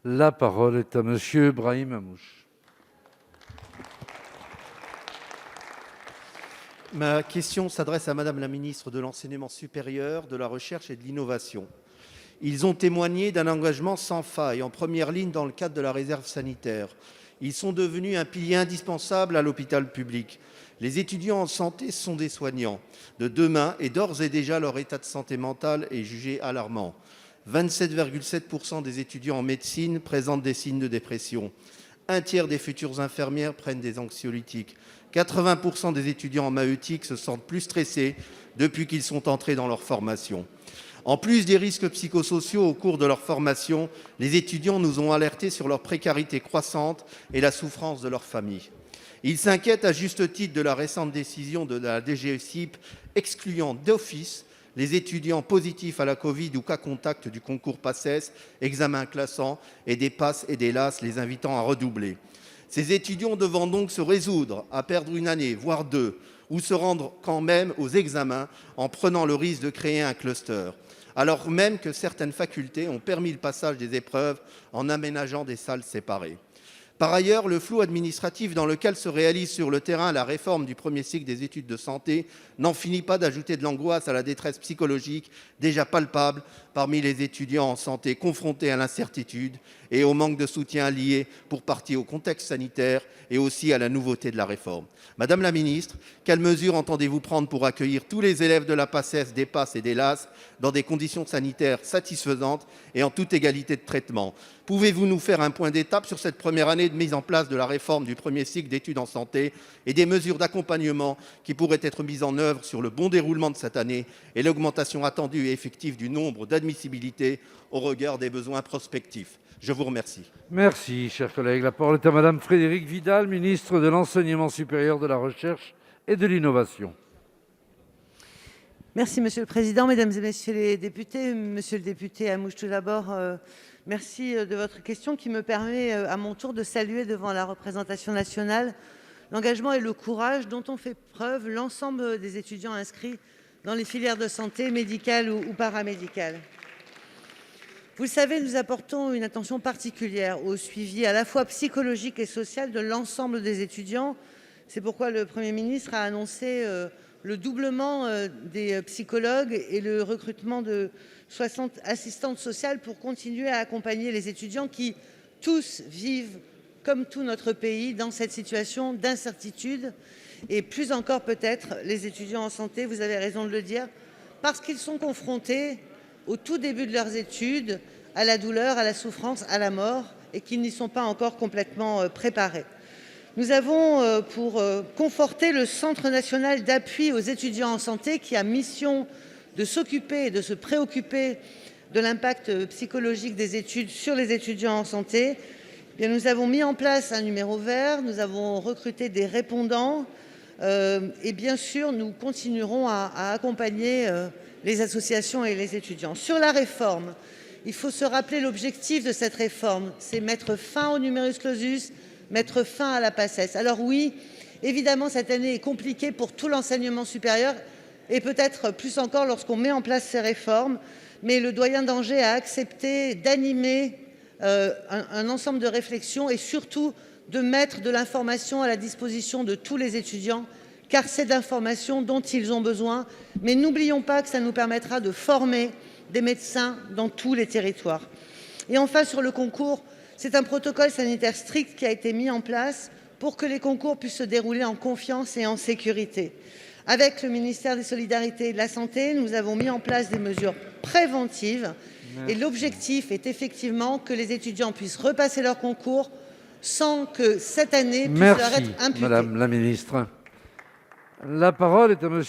La parole est à monsieur Brahim Hamouche. Ma question s'adresse à Madame la ministre de l'Enseignement supérieur, de la Recherche et de l'Innovation. Ils ont témoigné d'un engagement sans faille, en première ligne dans le cadre de la réserve sanitaire. Ils sont devenus un pilier indispensable à l'hôpital public. Les étudiants en santé sont des soignants de demain et d'ores et déjà leur état de santé mentale est jugé alarmant. 27,7% des étudiants en médecine présentent des signes de dépression. Un tiers des futures infirmières prennent des anxiolytiques. 80% des étudiants en maïeutique se sentent plus stressés depuis qu'ils sont entrés dans leur formation. En plus des risques psychosociaux au cours de leur formation, les étudiants nous ont alertés sur leur précarité croissante et la souffrance de leur famille. Ils s'inquiètent à juste titre de la récente décision de la DGSIP excluant d'office les étudiants positifs à la Covid ou cas contact du concours PACES, examen classant, et des PASS et des LAS les invitant à redoubler. Ces étudiants devant donc se résoudre à perdre une année, voire deux, ou se rendre quand même aux examens en prenant le risque de créer un cluster, alors même que certaines facultés ont permis le passage des épreuves en aménageant des salles séparées. Par ailleurs, le flou administratif dans lequel se réalise sur le terrain la réforme du premier cycle des études de santé n'en finit pas d'ajouter de l'angoisse à la détresse psychologique déjà palpable parmi les étudiants en santé confrontés à l'incertitude et au manque de soutien lié pour partie au contexte sanitaire et aussi à la nouveauté de la réforme. Madame la ministre, quelles mesures entendez-vous prendre pour accueillir tous les élèves de la PACES, des PASS et des LAS dans des conditions sanitaires satisfaisantes et en toute égalité de traitement? Pouvez-vous nous faire un point d'étape sur cette première année de mise en place de la réforme du premier cycle d'études en santé et des mesures d'accompagnement qui pourraient être mises en œuvre sur le bon déroulement de cette année et l'augmentation attendue et effective du nombre d'admissibilités au regard des besoins prospectifs? Je vous remercie. Merci, cher collègue. La parole est à madame Frédérique Vidal, ministre de l'Enseignement supérieur, de la Recherche et de l'Innovation. Merci Monsieur le Président, Mesdames et Messieurs les députés. Monsieur le député Hamouche, tout d'abord, merci de votre question qui me permet à mon tour de saluer devant la représentation nationale l'engagement et le courage dont ont fait preuve l'ensemble des étudiants inscrits dans les filières de santé, médicale ou paramédicale. Vous le savez, nous apportons une attention particulière au suivi à la fois psychologique et social de l'ensemble des étudiants. C'est pourquoi le Premier ministre a annoncé le doublement des psychologues et le recrutement de 60 assistantes sociales pour continuer à accompagner les étudiants qui, tous, vivent, comme tout notre pays, dans cette situation d'incertitude. Et plus encore peut-être les étudiants en santé, vous avez raison de le dire, parce qu'ils sont confrontés au tout début de leurs études, à la douleur, à la souffrance, à la mort, et qu'ils n'y sont pas encore complètement préparés. Nous avons, pour conforter le Centre national d'appui aux étudiants en santé, qui a mission de s'occuper et de se préoccuper de l'impact psychologique des études sur les étudiants en santé, nous avons mis en place un numéro vert, nous avons recruté des répondants, et bien sûr, nous continuerons à accompagner les associations et les étudiants. Sur la réforme, il faut se rappeler l'objectif de cette réforme, c'est mettre fin au numerus clausus, mettre fin à la PACES. Alors oui, évidemment, cette année est compliquée pour tout l'enseignement supérieur et peut-être plus encore lorsqu'on met en place ces réformes, mais le doyen d'Angers a accepté d'animer un ensemble de réflexions et surtout de mettre de l'information à la disposition de tous les étudiants, car c'est d'informations dont ils ont besoin. Mais n'oublions pas que ça nous permettra de former des médecins dans tous les territoires. Et enfin, sur le concours, c'est un protocole sanitaire strict qui a été mis en place pour que les concours puissent se dérouler en confiance et en sécurité. Avec le ministère des Solidarités et de la Santé, nous avons mis en place des mesures préventives. Et l'objectif est effectivement que les étudiants puissent repasser leur concours sans que cette année puisse leur être imputée. Madame la ministre. La parole est à monsieur